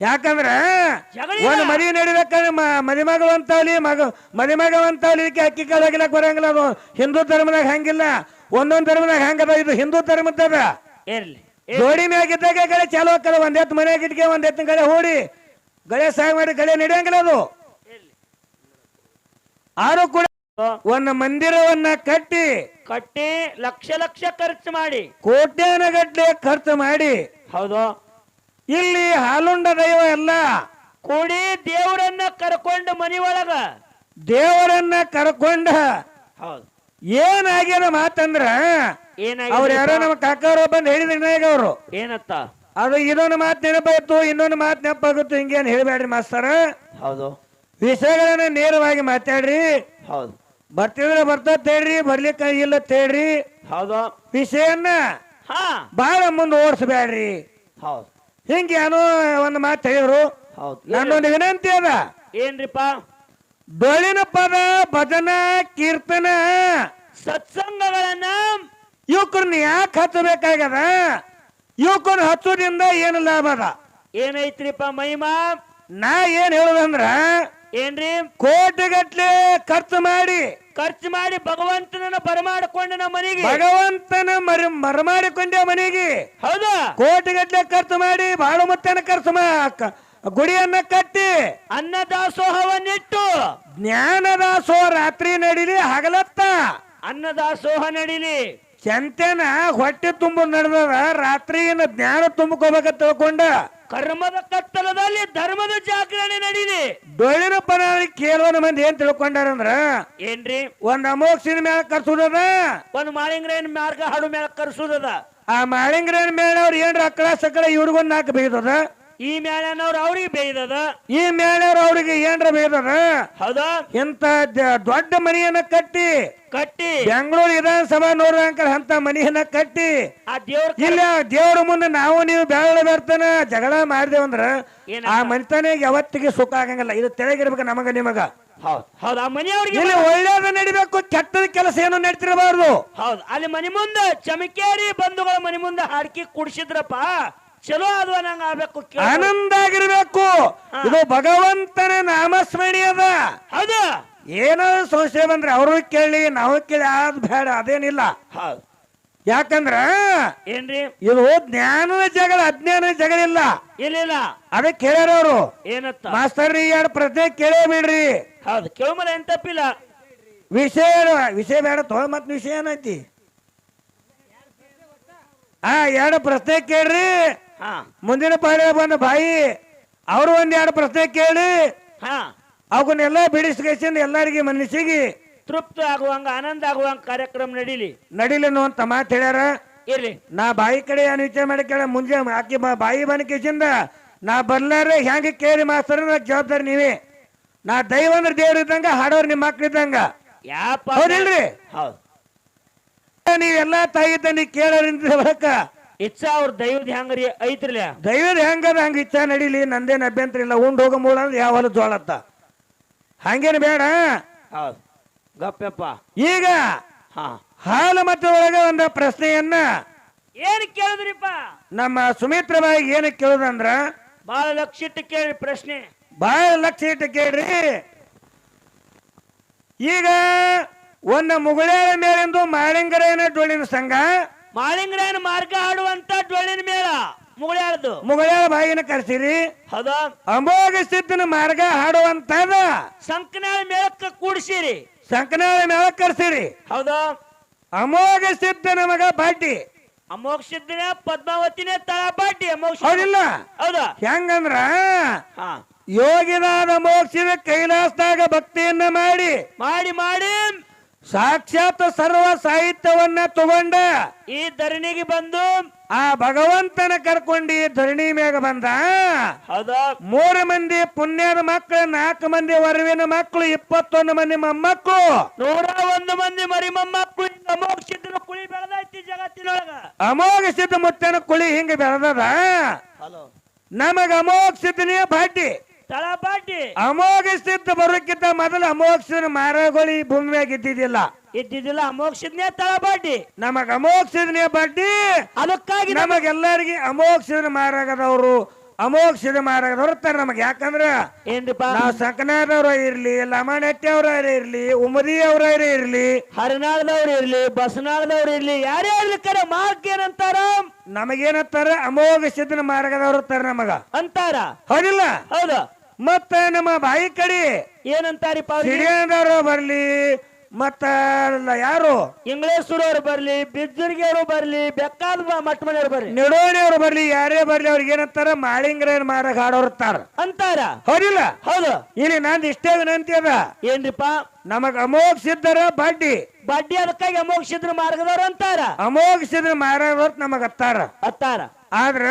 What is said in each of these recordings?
ಯಾಕಂದ್ರ ಜಗಳ ಒಂದ್ ಮದುವೆ ನಡಿಬೇಕಂದ್ರೆ ಮದುಮಗವಂತವ್ಲಿ ಮದುಮಗವಂತವ್ಲಿಕ್ಕೆ ಅಕ್ಕಿ ಕಾಳು ಹಾಕಿಲಕ್ ಬರಂಗಿಲ್ಲ. ಅದು ಹಿಂದೂ ಧರ್ಮದಾಗ ಹಂಗಿಲ್ಲ, ಒಂದೊಂದ್ ಧರ್ಮದಾಗ ಹಂಗದ. ಇದು ಹಿಂದೂ ಧರ್ಮದ ಇರ್ಲಿ ಜೋಡಿ ಮ್ಯಾಗಿದ್ದಾಗ ಗಳೆ ಚಾಲು ಹಾಕದ. ಒಂದ್ ಎತ್ತು ಮನೆಯಾಗ ಇಟ್ಕೆ ಒಂದ್ ಎತ್ತಿನ ಗಳೆ ಹೂಡಿ ಗಳೆ ಸಾಗ ಮಾಡಿ ಗಳೆ ನಡೆಯಂಗಿಲ್ಲ. ಅದು ಆರು ಕೂಡ ಒಂದು ಮಂದಿರವನ್ನ ಕಟ್ಟಿ ಲಕ್ಷ ಲಕ್ಷ ಖರ್ಚು ಮಾಡಿ ಕೋಟ್ಯಾನಗಟ್ಲೆ ಖರ್ಚು ಮಾಡಿ, ಹೌದು, ಇಲ್ಲಿ ಹಾಲುಂಡ ದೈವ ಎಲ್ಲ ಕೂಡಿ ದೇವರನ್ನ ಕರ್ಕೊಂಡು ಮನಿ ಒಳಗ ದೇವರನ್ನ ಕರ್ಕೊಂಡ ಹೌದು ಏನಾಗ್ಯದ ಮಾತಂದ್ರ ಅವ್ರು ಯಾರೋ ನಮ್ಮ ಕಾಕವ್ರು ಬಂದು ಹೇಳಿದ್ರೆ ಅವರು ಏನತ್ತ ಅದು ಇದೊಂದು ಮಾತು ನೆನಪಾಯ್ತು, ಇನ್ನೊಂದು ಮಾತು ನೆನಪಾಗುತ್ತು. ಹಿಂಗೇನು ಹೇಳ್ಬೇಡ್ರಿ ಮಾಸ್ತರ. ಹೌದು, ವಿಷಯಗಳನ್ನ ನೇರವಾಗಿ ಮಾತಾಡ್ರಿ. ಹೌದು, ಬರ್ತಿದ್ರೆ ಬರ್ತತ್ ಹೇಳ್ರಿ, ಬರ್ಲಿಕ್ಕ ಇಲ್ಲ ಹೇಳ್ರಿ. ಹೌದು, ವಿಷಯನ್ನ ಬಹಳ ಮುಂದೆ ಓಡಿಸ್ಬೇಡ್ರಿ. ಹೌದು, ಹಿಂಗೆ ಏನೋ ಒಂದು ಮಾತು ಹೇಳಿದ್ರು. ಹೌದು, ನನ್ನೊಂದು ವಿನಂತಿ ಅದ. ಏನ್ರಿಪ್ಪ? ಡೊಳ್ಳಿನ ಪದ, ಭಜನ, ಕೀರ್ತನ, ಸತ್ಸಂಗಗಳನ್ನ ಯುವಕರನ್ನ ಯಾಕೆ ಹಚ್ಚಬೇಕಾಗದ? ಯುವಕರನ್ನ ಹಚ್ಚೋದ್ರಿಂದ ಏನು ಲಾಭ ಅದ? ಏನೈತ್ರಿಪ್ಪ ಮಹಿಮಾ? ನಾ ಏನ್ ಹೇಳುದಂದ್ರ, ಏನ್ರಿ, ಕೋಟಿಗಟ್ಲೆ ಖರ್ಚು ಮಾಡಿ ಭಗವಂತನನ್ನ ಬರಮಾಡಿಕೊಂಡ ನಮ್ಮ ಮನೆಗೆ, ಭಗವಂತನ ಮರಮಾಡಿಕೊಂಡೆ ಮನೆಗೆ. ಹೌದಾ? ಕೋಟಿಗಟ್ಲೆ ಖರ್ಚು ಮಾಡಿ ಬಾಳ ಮುತ್ತನ ಖರ್ಚು ಗುಡಿಯನ್ನ ಕಟ್ಟಿ ಅನ್ನದಾಸೋಹವನ್ನಿಟ್ಟು ಜ್ಞಾನದಾಸೋಹ ರಾತ್ರಿ ನಡೀಲಿ ಹಗಲತ್ತ ಅನ್ನದಾಸೋಹ ನಡೀಲಿ. ಚಂತೆನ ಹೊಟ್ಟೆ ತುಂಬ ನಡೆದದ, ರಾತ್ರಿಯಿಂದ ಜ್ಞಾನ ತುಂಬಿಕೋಬೇಕ ತಿಳ್ಕೊಂಡ ಕರ್ಮದ ಕತ್ತಲದಲ್ಲಿ ಧರ್ಮದ ಜಾಗರಣೆ ನಡೀಲಿ. ಡೊಳ್ಳಿನ ಪದ ಕೆಲವೊಂದು ಮಂದಿ ಏನ್ ತಿಳ್ಕೊಂಡಾರಂದ್ರ, ಏನ್ರಿ, ಒಂದ್ ಅಮೋಕ್ಷಿನ ಮೇಲೆ ಕರ್ಸುದದ, ಒಂದ್ ಮಾಳಿಂಗ್ರೇನ್ ಮಾರ್ಗ ಹಾಡು ಮೇಲೆ ಕರ್ಸುದದ. ಆ ಮಾಳಿಂಗ್ರೇನ್ ಮೇಲೆ ಅವ್ರು ಏನ್ರ ಅಕ್ಕಳ ಸಕ್ಕಳ ಇವ್ರಿಗೊಂದು ನಾಲ್ಕು ಬೇಯ್ದದ, ಈ ಮೇಳನವ್ರು ಅವ್ರಿಗೆ ಬೇಯ್ದದ, ಈ ಮೇಳವ್ರು ಅವ್ರಿಗೆ ಏನ್ರ ಬೇಯ್ದದ. ಹೌದಾ? ಇಂತ ದೊಡ್ಡ ಮನೆಯನ್ನ ಕಟ್ಟಿ ಬೆಂಗಳೂರು ವಿಧಾನಸಭಾ ನೋಡುವಂಕ ಅಂತ ಮನೆಯನ್ನ ಕಟ್ಟಿ ಆ ದೇವ್ರ ಇಲ್ಲ ದೇವ್ರ ಮುಂದೆ ನಾವು ನೀವು ಬೆಳ ಬರ್ತಾನ ಜಗಳ ಮಾಡಿದೇವಂದ್ರ ಆ ಮನೆತನ ಯಾವತ್ತಿಗೆ ಸುಖ ಆಗಂಗಿಲ್ಲ. ಇದು ತೆಳಗಿರ್ಬೇಕು ನಮಗ ನಿಮಗ. ಹೌದು, ಆ ಮನೆಯವ್ರಿಗೆ ಇಲ್ಲಿ ಒಳ್ಳೇದ ನಡಿಬೇಕು, ಕೆಟ್ಟದ ಕೆಲಸ ಏನು ನಡೀತಿರಬಾರ್ದು. ಹೌದು, ಅಲ್ಲಿ ಮನೆ ಮುಂದೆ ಚಮಕೇರಿ ಬಂಧುಗಳ ಮನೆ ಮುಂದೆ ಹಾಡ್ಕಿ ಕುಡಿಸಿದ್ರಪ್ಪ, ಚಲೋ ಅದು ನಂಗ ಆಗ್ಬೇಕು, ಆನಂದ ಆಗಿರ್ಬೇಕು. ಇದು ಭಗವಂತನ ನಾಮಸ್ಮರಣೆ ಅದ. ಹೌದು, ಏನಾದ್ರು ಸಂಶಯ ಬಂದ್ರೆ ಅವರು ಕೇಳಿ ನಾವು ಕೇಳಿ ಆದ್ ಬೇಡ, ಅದೇನಿಲ್ಲ. ಹೌದು, ಯಾಕಂದ್ರ ಏನ್ರಿ, ಇದು ಜ್ಞಾನದ ಜಗಳ, ಅಜ್ಞಾನದ ಜಗಳ ಇಲ್ಲ. ಇಲ್ಲ ಅದಕ್ಕೆ ಕೇಳ್ಯಾರ ಅವರು. ಏನತ್ತ ಮಾಸ್ತರ್ ಎರಡು ಪ್ರಶ್ನೆ ಕೇಳೇ ಬಿಡ್ರಿ. ಹೌದು, ಕೇಳಮಲ ಏನ್ ತಪ್ಪಿಲ್ಲ. ವಿಷಯ ಬೇಡ ತೋ, ಮತ್ ವಿಷಯ ಏನೈತಿ? ಎರಡು ಪ್ರಶ್ನೆ ಕೇಳ್ರಿ. ಮುಂದಿನ ಪಾಡ ಬಂದ ಬಾಯಿ ಅವರು ಒಂದೆರಡು ಪ್ರಶ್ನೆ ಕೇಳಿ ಅವನ್ನೆಲ್ಲ ಬಿಡಿಸ್ಕೇಸಿಂದ ಎಲ್ಲರಿಗೆ ಮನಸ್ಸಿಗೆ ತೃಪ್ತ ಆಗುವಂಗ ಆನಂದ ಆಗುವಂಗ ಕಾರ್ಯಕ್ರಮ ನಡೀಲಿ ಅಂತ ಮಾತು ಹೇಳ್ಯಾರ. ಇರ್ಲಿ, ನಾ ಬಾಯಿ ಕಡೆ ಏನು ವಿಚಾರ ಮಾಡಿ ಕೇಳ ಮುಂಜೆ ಆಕಿ ಬಾಯಿ ಬಂದ್ಕೇಸಿಂದ ನಾ ಬರ್ಲಾರ ಹೆಂಗ ಕೇಳಿ ಮಾಸ್ತರ್ ಜವಾಬ್ದಾರಿ ನೀವೇ. ನಾ ದೈವ ಅಂದ್ರೆ ದೇವ್ರ ಇದ್ದಂಗ, ಹಾಡೋರ್ ನಿಮ್ಮ ಮಕ್ಳು ಇದ್ದಂಗ. ಹೌದಿಲ್ರಿ? ಹೌದು, ನೀವೆಲ್ಲಾ ತಾಯಿ ತಂದಿ ಕೇಳೋರಿಂದ ಬರಕ ಇಚ್ಛಾ ಅವ್ರ ದೈವದ ಹೆಂಗ್ರಿ ಐತ್ರಿಲ್ಲ, ದೈವದ ಹೆಂಗದ ಹಂಗ ಇಚ್ಛಾ ನಡೀಲಿ, ನಂದೇನ್ ಅಭ್ಯಂತರ ಇಲ್ಲ. ಉಂಡ್ ಹೋಗೋ ಮೂಳ ಅಂದ್ರೆ ಯಾವ ಹೊಲ ಜೋಳತ್ತ ಹಂಗೇನು ಬೇಡ. ಹೌದು, ಗಪ್ಪಪ್ಪ. ಈಗ ಹಾಲು ಮತ್ತೆ ಒಳಗ ಒಂದು ಪ್ರಶ್ನೆಯನ್ನ ಏನ್ ಕೇಳಿದ್ರಿಪ್ಪ? ನಮ್ಮ ಸುಮಿತ್ರ ಬಾಯಿಗೆ ಏನ್ ಕೇಳುದಂದ್ರ, ಬಹಳ ಲಕ್ಷ ಇಟ್ಟು ಕೇಳಿ ಪ್ರಶ್ನೆ, ಬಹಳ ಲಕ್ಷ ಇಟ್ಟು ಕೇಳ್ರಿ. ಈಗ ಒಂದು ಮುಗುಳ್ಯಾಳ ಮೇಲಿಂದು ಮಾಳಿಂಗರೇನ ಡೊಳ್ಳಿನ ಸಂಘ, ಮಾಳಿಂಗರೇನ ಮಾರ್ಗ ಹಾಡುವಂತ ಡೊಳ್ಳಿನ ಮೇಳ ಮುಗುಳ್ಯಾಳ ಬಾಯಿನ ಕರ್ಸಿರಿ. ಹೌದಾ? ಅಮೋಘ ಸಿದ್ಧನ ಮಾರ್ಗ ಹಾಡುವಂತದ ಸಂಕನಾಳ ಮೇಳಕ್ಕ ಕೂಡಿಸಿರಿ, ಸಂಕನಾಳ ಮೇಳ ಕರ್ಸಿರಿ. ಹೌದಾ? ಅಮೋಘ ಸಿದ್ಧನ ಮಗ ಬಾಟಿ, ಅಮೋಘ ಸಿದ್ಧನ ಪದ್ಮಾವತಿನೇ ತಳ ಬಾಟಿ ಅಮೋಘ. ಹೌದಿಲ್ಲ? ಹೌದಾ? ಹೆಂಗಂದ್ರ ಯೋಗಿದಾದ ಮೋಕ್ಷದ ಕೈಲಾಸದಾಗ ಭಕ್ತಿಯನ್ನ ಮಾಡಿ ಮಾಡಿ ಮಾಡಿ ಸಾಕ್ಷಾತ್ ಸರ್ವ ಸಾಹಿತ್ಯವನ್ನ ತಗೊಂಡ ಈ ಧರಣಿಗೆ ಬಂದು ಆ ಭಗವಂತನ ಕರ್ಕೊಂಡಿ ಧರಣಿ ಮ್ಯಾಗ ಬಂದ. ಹೌದಾ? 3 ಮಂದಿ ಪುಣ್ಯದ ಮಕ್ಕಳು, 4 ಮಂದಿ ವರವಿನ ಮಕ್ಕಳು, 21 ಮಂದಿ ಮೊಮ್ಮಕ್ಕಳು, 101 ಮಂದಿ ಮರಿ ಮೊಮ್ಮಕ್ಕಳು. ಅಮೋಘ ಸಿದ್ಧನ ಕುಳಿ ಬೆಳೆದೈತಿ ಜಗತ್ತಿನೊಳಗ. ಅಮೋಘ ಸಿದ್ಧ ಮುತ್ತನ ಕುಳಿ ಹಿಂಗ ಬೆಳೆದದ. ನಮಗ ಅಮೋಘ ಸಿದ್ಧನೇ ಬಾಟಿ, ತಳ ಬಾಟಿ. ಅಮೋಘ ಸಿದ್ಧ ಬರೋಕ್ಕಿಂತ ಮೊದಲು ಅಮೋಘ ಸಿದ್ಧ ಮಾರಗೋಳಿ ಭೂಮಿಯಾಗ ಇದ್ದಿದ್ದಿಲ್ಲ. ಅಮೋಘ ಸಿದ್ಧನೇ ತಳ ಬಾಟಿ, ನಮಗ ಅಮೋಘ ಸಿದ್ಧನೇ ಬಾಟಿ. ಅದಕ್ಕಾಗಿ ನಮಗೆಲ್ಲರಿಗೆ ಅಮೋಘ ಸಿದ್ಧ ಮಾರಾಗದವರು ಅಮೋಕ್ಷದ ಮಾರ್ಗದವ್ರು ತರ ನಮಗ್. ಯಾಕಂದ್ರ ಏನ್ರಿಪ್ಪ ನಾವು ಸಂಕನಾದವ್ರ ಇರ್ಲಿ, ಲಮಾನಟ್ಟಿ ಅವ್ರ ಇರ್ಲಿ, ಉಮದಿ ಅವ್ರ ಇರ್ಲಿ, ಹರಿನಾಳದವ್ರು ಇರ್ಲಿ, ಬಸನಾಳದವ್ರು ಇರ್ಲಿ, ಯಾರೇ ಇರ್ಲಿ ಕರೆ ಮಾರ್ಗ ಏನಂತಾರ? ನಮಗೇನತ್ತಾರ ಅಮೋಘ ಸಿದ್ಧನ ಮಾರ್ಗದವ್ರು ತರ ನಮಗ ಅಂತಾರ. ಹೌದಿಲ್ಲ? ಹೌದು. ಮತ್ತ ನಮ್ಮ ಬಾಯಿ ಕಡಿ ಏನಂತಾರಿಪ್ಪ ಅವ್ರಿಗೆ? ಸಿಡಿಯದವ್ರು ಬರ್ಲಿ, ಮತ್ತ ಯಾರು ಇಂಗ್ಲೇಶ್ವರವ್ರು ಬರ್ಲಿ, ಬಿಜ್ಜರ್ಗಿ ಅವರು ಬರ್ಲಿ, ಬೆಕ್ಕಾದ ಮಟ್ಟ ಮನೆಯವ್ರು ಬರ್ಲಿ, ನಿಡೋಣಿಯವ್ರು ಬರ್ಲಿ, ಯಾರೇ ಬರ್ಲಿ, ಅವ್ರಿಗೆ ಏನಂತಾರ ಮಾಳಿಂಗ್ರೇನ್ ಮಾರಾಗ ಹಾಡೋರ್ತಾರ ಅಂತಾರ. ಹೌದಿಲ್ಲ? ಹೌದು. ಇಲ್ಲಿ ನಂದು ಇಷ್ಟೇ ವಿನಂತಿ ಅದ, ಏನ್ರಿಪ್ಪ? ನಮಗ್ ಅಮೋಘ ಸಿದ್ಧರ ಬಡ್ಡಿ ಬಡ್ಡಿ ಅದಕ್ಕಾಗಿ ಅಮೋಕ್ಷಿದ್ರ ಮಾರ್ಗದವ್ರು ಅಂತಾರ. ಅಮೋಘ ಸಿದ್ಧರ ಮಾರಾಗ ನಮಗ್ ಅತ್ತಾರ. ಅತ್ತಾರ. ಆದ್ರ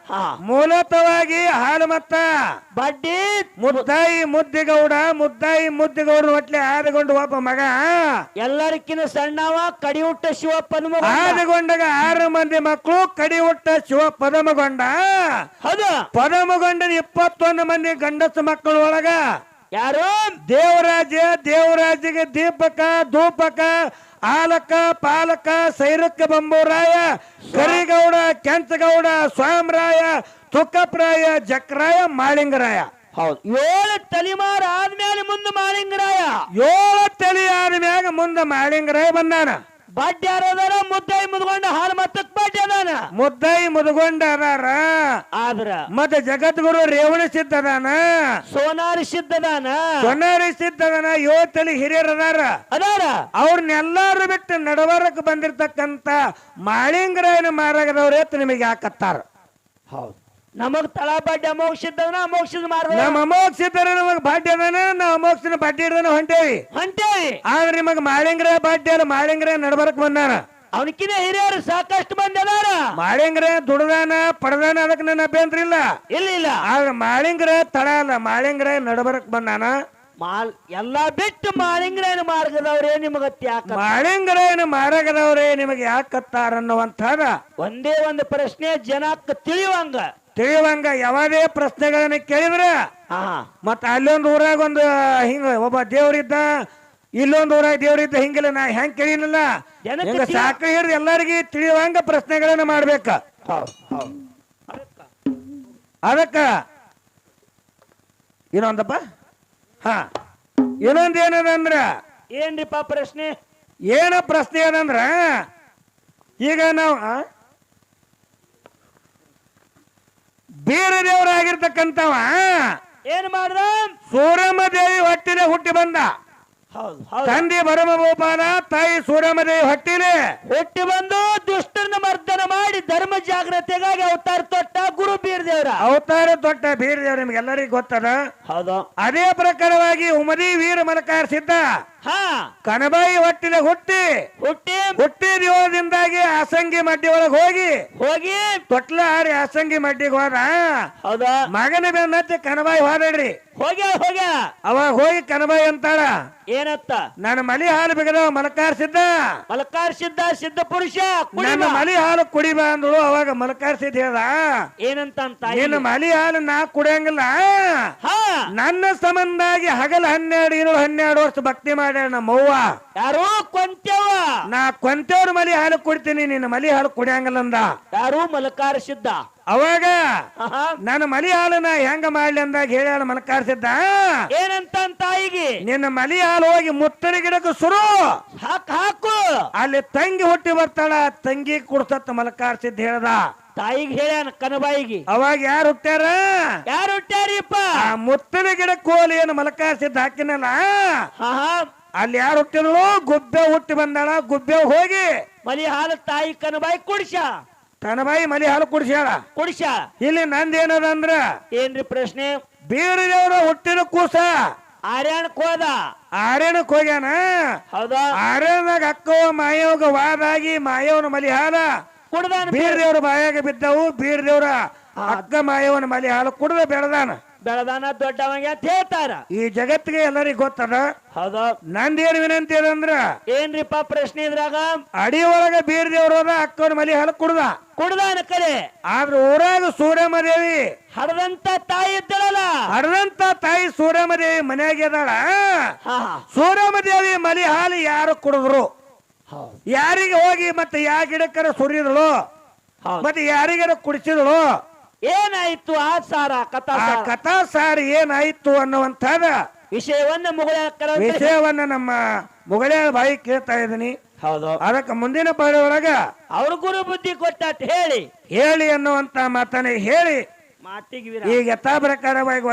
ಹಾ. ಮೂಲತವಾಗಿ ಹಾಲು ಮತ್ತ ಬಡ್ಡಿ ಮುದ್ದಾಯಿ ಮುದ್ದಿಗೌಡ ಹೊಟ್ಲೆ ಆದಗೊಂಡು ಒಬ್ಬ ಮಗ ಎಲ್ಲರಿಕಿನ ಸಣ್ಣವ ಕಡಿ ಹುಟ್ಟ ಶಿವಪ್ಪನ ಮಗ. ಆದಗೊಂಡಾಗ 6 ಮಂದಿ ಮಕ್ಕಳು, ಕಡಿ ಹುಟ್ಟ ಶಿವ ಪದಮಗೊಂಡ. ಹೌದು. ಪದಮಗೊಂಡನ 21 ಮಂದಿ ಗಂಡಸ ಮಕ್ಕಳ ಒಳಗ ಯಾರು? ದೇವರಾಜಿಗೆ ದೀಪಕ, ಧೂಪಕ, ಆಲಕ, ಪಾಲಕ, ಸೈರಕ್ಕ ಬಂಬೂರಾಯ, ಕರಿಗೌಡ, ಕೆಂಚಗೌಡ, ಸ್ವಾಮರಾಯ, ತುಕ್ಕಪ್ರಾಯ, ಜಕ್ರಾಯ, ಮಾಳಿಂಗರಾಯ. ಹೌದು. 7 ತಲೆಮಾರು ಆದ್ಮೇಲೆ ಮುಂದೆ ಮಾಳಿಂಗರಾಯ. 7 ತಲೆ ಆದ್ಮ್ಯಾಗ ಮುಂದೆ ಮಾಳಿಂಗರಾಯ ಬಂದಾನ. ಬಡ್ಡಿ ಯಾರದಾರ? ಮುದ್ದಾಯಿ ಮುದ್ಕೊಂಡ ಹಾಲು ಮತ್ತಕ್ ಬಡ್ಡಿ ಅದಾನ. ಮುದ್ದಾಯಿ ಮುದ್ಗೊಂಡ ಅದಾರ. ಆದ್ರ ಮತ್ತೆ ಜಗದ್ಗುರು ರೇವಣ ಸಿದ್ಧ ಅದಾನ, ಸೋನಾರಿ ಸಿದ್ಧದಾನ, ಸೊನ್ನಾರಿ ಸಿದ್ಧ ಅದಾನ. 7 ತಲೆ ಹಿರಿಯರ್ ಅದಾರ. ಅವ್ರನ್ನೆಲ್ಲಾರು ಬಿಟ್ಟು ನಡವರಕ್ಕೆ ಬಂದಿರ್ತಕ್ಕಂತ ಮಾಳಿಂಗರಾಯನ ಮಾರಾಗದವ್ರ ನಿಮಗೆ ಯಾಕತ್ತಾರ. ಹೌದು. ನಮಗ್ ತಳ ಬಡ್ಡಿ ಅಮೋಘ ಸಿದ್ಧವನ, ಅಮೋಕ್ಷದ ಮಾರ್ಗ. ನಮ್ಮ ಅಮೋಘ ಸಿದ್ಧರ ನಮಗ್ ಬಾಡ್ಡಿ ಅದಾನ, ನಾವು ಅಮೋಕ್ಷನ ಬಾಡ್ಡಿ ಹಿಡ್ದಾನ ಹೊಂಟೇವಿ. ಆದ್ರೆ ನಿಮಗ್ ಮಾಳಿಂಗರಾಯ ಬಾಡ್ಡಿ ಅಲ್ಲ, ಮಾಳಿಂಗರಾಯ ನಡಬರಕ್ ಬಂದಾನ. ಅವನಕಿನ ಹಿರಿಯರು ಸಾಕಷ್ಟು ಮಂದಿ ಅದಾರ. ಮಾಳಿಂಗರಾಯ ದುಡ್ದಾನ, ಪಡದಾನ, ಅದಕ್ಕೆ ನನ್ನ ಅಭ್ಯಂತರ ಇಲ್ಲ. ಇಲ್ಲ. ಆದ್ರೆ ಮಾಳಿಂಗರಾಯ ತಡ ಅಲ್ಲ, ಮಾಳಿಂಗರಾಯ ನಡಬರಕ್ ಬಂದಾನ. ಎಲ್ಲಾ ಬಿಟ್ಟು ಮಾಳಿಂಗರಾಯನ ಮಾರ್ಗದವ್ರೇ ನಿಮಗ ಮಾಳಿಂಗರಾಯನ ಮಾರ್ಗದವ್ರೇ ನಿಮಗೆ ಯಾಕತ್ತಾರ ಅನ್ನುವಂಥದ ಒಂದೇ ಒಂದು ಪ್ರಶ್ನೆ ಜನಕ್ಕೆ ತಿಳಿಯುವಂಗ ಯಾವುದೇ ಪ್ರಶ್ನೆಗಳನ್ನ ಕೇಳಿದ್ರ ಮತ್ತ ಅಲ್ಲೊಂದು ಊರಾಗ ಒಂದು ಹಿಂಗ ಒಬ್ಬ ದೇವ್ರಿದ್ದ, ಇಲ್ಲೊಂದು ಊರಾಗ ದೇವ್ರಿದ್ದ, ಹಿಂಗಿಲ್ಲ. ನಾ ಹೆಂಗ್ ಕೇಳಿಲ್ಲ, ಸಾಕು ಹಿಡಿದು ಎಲ್ಲರಿಗೂ ತಿಳಿಯುವಂಗ ಪ್ರಶ್ನೆಗಳನ್ನ ಮಾಡ್ಬೇಕ. ಅದಕ್ಕ ಇನ್ನೊಂದಪ್ಪ ಇನ್ನೊಂದ್ ಏನದಂದ್ರ ಏನ್ರಿಪ್ಪ ಪ್ರಶ್ನೆ? ಏನ ಪ್ರಶ್ನೆ ಏನಂದ್ರ, ಈಗ ನಾವು ಬೀರ ದೇವರಾಗಿರ್ತಕ್ಕಂಥವ ಏನ್ ಮಾಡ್ದ? ಸೂರಮ್ಮ ದೇವಿ ಹೊಟ್ಟಿಲೆ ಹುಟ್ಟಿ ಬಂದ. ತಂದೆ ಭರಮ ಗೋಪಾಲ, ತಾಯಿ ಸೂರಮ್ಮ ದೇವಿ ಹೊಟ್ಟಿಲೆ ಹುಟ್ಟಿ ಬಂದು ದುಷ್ಟರನ್ನ ಮರ್ದನ ಮಾಡಿ ಧರ್ಮ ಜಾಗ್ರತೆಗಾಗಿ ಅವತಾರ ತೊಟ್ಟ ಗುರು ಬೀರದೇವ್ರ. ಅವತಾರ ತೊಟ್ಟ ಬೀರದೇವ್ರ ನಿಮ್ಗೆಲ್ಲರಿಗೂ ಗೊತ್ತದ. ಹೌದು. ಅದೇ ಪ್ರಕಾರವಾಗಿ ಉಮದಿ ವೀರ ಮಲಕಾರ ಸಿದ್ಧ ಕನಬಾಯಿ ಹೊಟ್ಟಿಲೆ ಹುಟ್ಟಿ ದಿವಸದಿಂದಾಗಿ ಆಸಂಗಿ ಮಡ್ಡಿ ಒಳಗೆ ಹೋಗಿ ತೊಟ್ಲ ಹಾರಿ ಆಸಂಗಿ ಮಡ್ಡಿಗೆ ಹೋದ. ಹೌದಾ? ಮಗನ ಬೆನ್ನತ್ತಿ ಕನಬಾಯಿ ಹೋದಡ್ರಿ. ಅವಾಗ ಹೋಗಿ ಕನಬಾಯಿ ಅಂತಾಳ, ಏನತ್ತ? ನನ್ನ ಮಲಿ ಹಾಲು ಬಿಗದವ ಮಲಕಾರ ಸಿದ್ಧ ಸಿದ್ಧ ಪುರುಷ, ನನ್ನ ಮಲಿ ಹಾಲು ಕುಡಿಬಾ ಅಂದಳು. ಅವಾಗ ಮಲಕಾರ ಸಿದ್ಧ ಹೇಳ್ದ, ಏನಂತ? ನಿನ್ನ ಮಲಿ ಹಾಲು ನಾ ಕುಡಿಯಂಗಿಲ್ಲ, ನನ್ನ ಸಂಬಂಧಾಗಿ ಹಗಲ 12 ವರ್ಷ ಭಕ್ತಿ ಮಾಡ್ಯಾಳ ನಮ್ಮವ್ವ. ಯಾರು? ಕೊಂತೆವ. ನಾ ಕೊಂತೆವ್ರ ಮಲಿ ಹಾಲು ಕುಡಿತೀನಿ, ನಿನ್ನ ಮಲಿ ಹಾಲು ಕುಡಿಯಂಗಿಲ್ಲ ಅಂದ. ಯಾರು? ಮಲಕಾರ ಸಿದ್ಧ. ಅವಾಗ ನನ್ನ ಮಲಿ ಹಾಲನ್ನ ಹೆಂಗ ಮಾಡ್ಲಿ ಅಂದಾಗ ಹೇಳ್ಯಾಳ ಮಲಕಾರ ಸಿದ್ಧ, ಏನಂತ? ತಾಯಿಗೆ ನಿನ್ನ ಮಲಿ ಹಾಲು ಹೋಗಿ ಮುತ್ತನ ಗಿಡಕ್ಕೆ ಸುರು ಹಾಕು, ಅಲ್ಲಿ ತಂಗಿ ಹುಟ್ಟಿ ಬರ್ತಾಳ, ತಂಗಿ ಕುಡ್ಸತ್ತ ಮಲಕಾರ ಸಿದ್ಧ ಹೇಳ್ದ. ತಾಯಿಗೆ ಹೇಳ್ಯಾನ ಕನಬಾಯಿಗೆ. ಅವಾಗ ಯಾರು ಹುಟ್ಟ್ಯಾರಿಪ್ಪ? ಆ ಮುತ್ತನ ಗಿಡಕ್ಕೆ ಹೋಲಿ ಏನು ಮಲಕಾರ ಸಿದ್ಧ ಹಾಕಿನಲ್ಲ, ಅಲ್ಲಿ ಯಾರು ಹುಟ್ಟಿದಳು? ಗುಬ್ಬೆ ಹುಟ್ಟಿ ಬಂದಾಳ. ಗುಬ್ಬೆ ಹೋಗಿ ಮಲಿ ಹಾಲು ತಾಯಿ ಕನಬಾಯಿ ಕನಬಾಯಿ ಮಲಿ ಹಾಲು ಕುಡಿಸ್ಯಾಳ. ಇಲ್ಲಿ ನಂದೇನದ ಅಂದ್ರ ಏನ್ರಿ ಪ್ರಶ್ನೆ? ಬೀರದೇವ್ರ ಹುಟ್ಟಿನ ಕೂಸ ಆರ್ಯಣಕ್ ಹೋಗ್ಯಾನ. ಹೌದಾ? ಆರ್ಯನಾಗ ಅಕ್ಕವ ಮಾಯವಾಗ ವಾದಾಗಿ ಮಾಯವನ ಮಲಿ ಹಾಲ ಬೀರದೇವ್ರ ಬಾಯಾಗ ಬಿದ್ದವು. ಬೀರದೇವ್ರ ಅಕ್ಕ ಮಾಯವನ ಮಲಿ ಹಾಲು ಕುಡ್ದ ಬೆಳೆದಾನ ದೊಡ್ಡವಂಗ ಅಂತ ಹೇಳ್ತಾರ. ಈ ಜಗತ್ತಿಗೆ ಎಲ್ಲರಿಗೂ ಗೊತ್ತದ. ಹೌದಾ? ನಂದೇನು ವಿನಂತಿ ಅದಂದ್ರ ಏನ್ರಿಪ್ಪ ಪ್ರಶ್ನೆ ಇದ್ರಾಗ? ಅಡಿ ಒಳಗ ಬೀರದೇವ್ರ ಹೋದ, ಅಕ್ಕವನ ಮಲಿ ಹಾಲು ಕುಡ್ದಾನ ಕರೆ. ಆದ್ರ ಊರಾಗ ಸೂರಮ್ಮ ದೇವಿ ಹಡದಂತ ತಾಯಿ ಇದ್ದಳಲ್ಲ, ಹಡದಂತ ತಾಯಿ ಸೂರಮ್ಮ ದೇವಿ ಮನ್ಯಾಗ ಇದ್ದಾಳ. ಸೂರಮ್ಮ ದೇವಿ ಮಲಿ ಹಾಲು ಯಾರು ಕುಡಿದ್ರು, ಯಾರಿಗೆ ಹೋಗಿ ಮತ್ತೆ ಯಾ ಗಿಡಕ್ಕರ ಸುರಿದಳು, ಮತ್ತೆ ಯಾರಿಗಾರ ಕುಡಿಸಿದಳು, ಏನಾಯ್ತು ಆ ಸಾರ ಕಥಾ ಆ ಸಾರ? ಕಥಾ ಸಾರ ಏನಾಯ್ತು ಅನ್ನುವಂಥದ ವಿಷಯವನ್ನ ಮುಗಳ ವಿಷಯವನ್ನ ನಮ್ಮ ಮುಗಳೇ ಬಾಯಿ ಕೇಳ್ತಾ ಇದ್ದೀನಿ. ಹೌದು, ಅದಕ್ಕೆ ಮುಂದಿನ ಪಾಳಿ ಒಳಗ ಅವ್ರ ಗುರು ಬುದ್ಧಿ ಕೊಟ್ಟಾಟ ಹೇಳಿ ಹೇಳಿ ಅನ್ನುವಂತ ಮಾತನ್ನ ಹೇಳಿ ಮಾತಿಗೆ ಈಗ ಯಥಾ ಪ್ರಕಾರವಾಗಿ